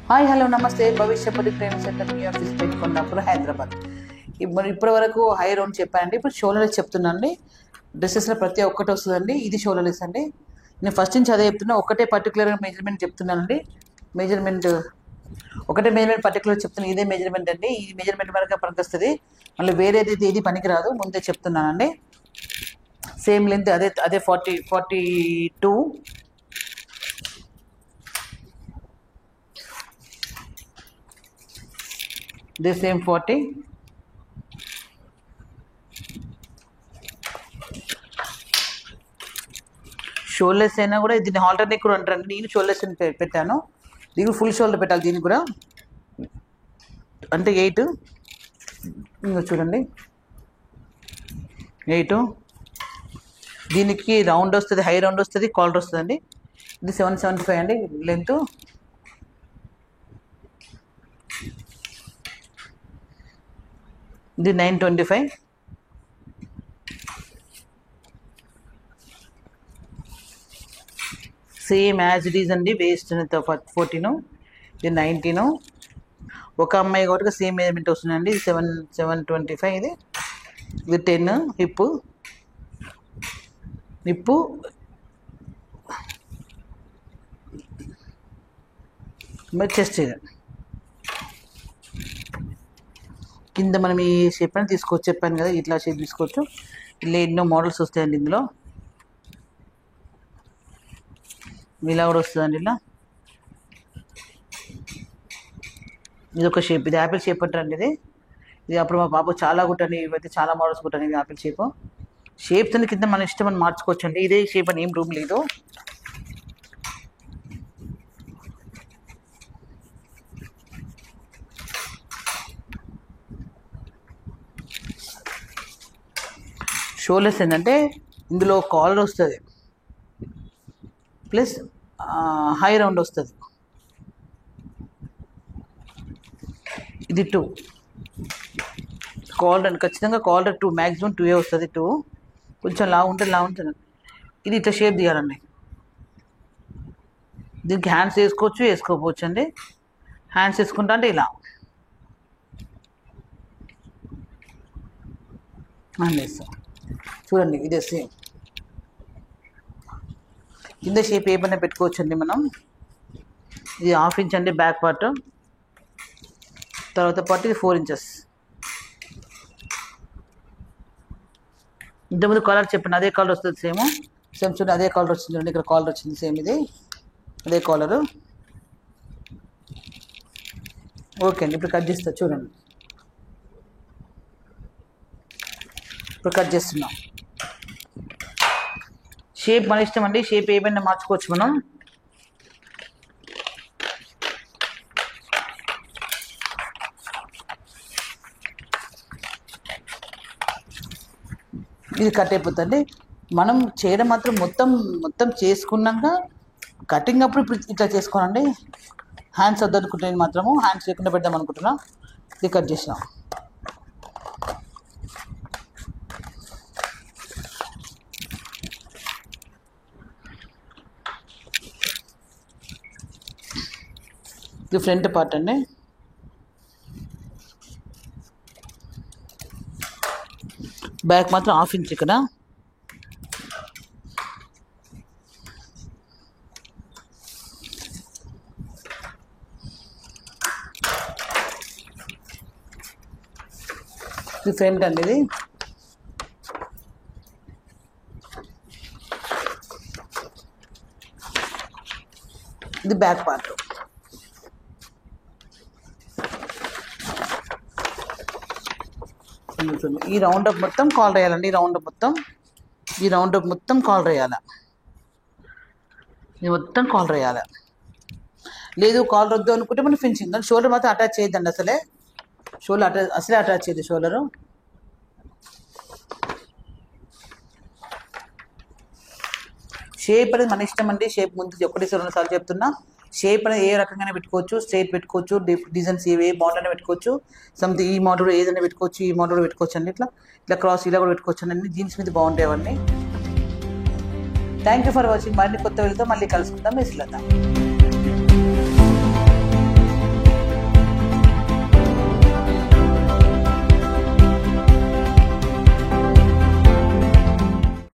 Hi hello నమస్తే భవిష్య training centre మీ office పెట్టుకున్నప్పుడు హైదరాబాద్. ఇప్పటి వరకు హై రౌండ్ చెప్పానండి. ఇప్పుడు షోల్డర్స్ చెప్తున్నానండి. డ్రెస్సెస్లో ప్రతి ఒక్కటి వస్తుందండి. ఇది షోల్డర్స్ అండి. నేను ఫస్ట్ నుంచి అదే చెప్తున్నా. ఒకటే పర్టికులర్ మెజర్మెంట్ చెప్తున్నానండి. ఒకటే మెజర్మెంట్ పర్టికులర్ చెప్తున్నాను. ఇదే మెజర్మెంట్ అండి. ఈ మెజర్మెంట్ వరకు పనికి వస్తుంది. మళ్ళీ వేరేది ఏది పనికిరాదు. ముందే చెప్తున్నానండి. సేమ్ లెంత్ అదే 42. This same 40. షోల్డర్స్ అయినా కూడా దీన్ని హాల్టర్ నెక్ కూడా అంటారండి. నేను షోల్డర్స్ పెట్టాను. దీనికి ఫుల్ షోల్డర్ పెట్టాలి. దీనికి కూడా అంటే 8 ఇంకా చూడండి 8. దీనికి రౌండ్ వస్తుంది, హై రౌండ్ వస్తుంది, కాలర్ వస్తుందండి. ఇది 775 అండి లెంత్. ఇది 925. సేమ్ యాజ్ ఇట్ ఈజ్ అండి. వేస్ట్ 14. ఇది 19. ఒక అమ్మాయి కాబట్టి సేమ్ మెజర్మెంట్ వస్తుందండి. ఇది 725. ఇది 10. హిప్పు మరి చెస్ట్ ఇది. కింద మనం ఈ షేప్ అని తీసుకోవచ్చు. చెప్పాను కదా ఇట్లా షేప్ తీసుకోవచ్చు. ఇలా ఎన్నో మోడల్స్ వస్తాయండి. ఇందులో ఇలా కూడా వస్తుందండి. ఇది ఒక షేప్. ఇది యాపిల్ షేప్ అంటారండి. ఇది అప్పుడు మా పాప చాలా కుట్టండి. ఇవైతే చాలా మోడల్స్ కుట్టండి. ఇది యాపిల్ షేప్. షేప్స్ అన్ని కింద మన ఇష్టం అని మార్చుకోవచ్చు అండి. ఇదే షేప్ అని ఏం రూమ్ లేదు. షోల్డర్స్ ఏంటంటే ఇందులో కాలర్ వస్తుంది ప్లస్ హై రౌండ్ వస్తుంది. ఇది 2 కాలర్. ఖచ్చితంగా కాలర్ 2 మ్యాక్సిమం 2 వస్తుంది. 2 కొంచెం లా ఉంటుంది. ఇది ఇట్లా షేప్ తీయాలండి. దీనికి హ్యాండ్స్ వేసుకోవచ్చు అండి. హ్యాండ్స్ వేసుకుంటా అంటే ఇలా వేస్తాం. చూడండి ఇదే సేమ్. కింద షేప్ ఏమైనా పెట్టుకోవచ్చు అండి మనం. ఇది 1/2 ఇంచ్ అండి బ్యాక్ పార్ట్. తర్వాత పార్ట్ ఇది 4 ఇంచెస్. ఇంతకుముందు కలర్ చెప్పండి. అదే కలర్ వస్తుంది. సేమ్ చూడండి అదే కలర్ వచ్చింది. చూడండి ఇక్కడ కాలర్ వచ్చింది. సేమ్ ఇది అదే కాలరు. ఓకే అండి. ఇప్పుడు కట్ చేస్తా చూడండి. ఇప్పుడు కట్ చేస్తున్నాం. షేప్ మన ఇష్టం అండి. షేప్ ఏమైనా మార్చుకోవచ్చు మనం. ఇది కట్ అయిపోతుంది. మనం చేయడం మాత్రం మొత్తం చేసుకున్నాక కటింగ్ అప్పుడు ఇప్పుడు ఇట్లా చేసుకోనండి. హ్యాండ్స్ వద్దనుకుంటే మాత్రము హ్యాండ్స్ లేకుండా పెడదాం అనుకుంటున్నా. ఇది కట్ చేసినాం. ఇది ఫ్రంట్ పార్ట్ అండి. బ్యాక్ మాత్రం 1/2 ఇంచ్ ఇక్కడ. ఇది ఫ్రంట్ అండి. ఇది బ్యాక్ పార్ట్. ఈ రౌండ్ అప్ మొత్తం కాలర్ వేయాలండి. ఈ రౌండ్ అప్ మొత్తం కాలర్ వేయాలి. ఇది మొత్తం కాలర్ వేయాలి. లేదు కాలర్ వద్దు అనుకుంటే మనం ఫినిషింగ్. షోల్డర్ మాత్రం అటాచ్ చేయొద్దండి. అసలే అటాచ్ చేయదు షోల్డరు. షేప్ అనేది మన ఇష్టం అండి. షేప్ ముందు 1-2 సార్లు చెప్తున్నా. షేప్ అనేది ఏ రకంగానే పెట్టుకోవచ్చు. స్ట్రైట్ పెట్టుకోవచ్చు, డిజైన్స్ ఏ మోడల్ అయినా పెట్టుకోవచ్చు. సంథింగ్ ఈ మోడల్ ఏదైనా పెట్టుకోవచ్చు, ఈ మోడల్ పెట్టుకోవచ్చు అండి. ఇట్లా క్రాస్ ఇలా కూడా పెట్టుకోవచ్చు అండి. జీన్స్ మీద బాగుంటాయి అవన్నీ. Thank you for watching. మరిన్ని కొత్త వీడియోతో మళ్ళీ కలుసుకుందాం. మిస్ లత.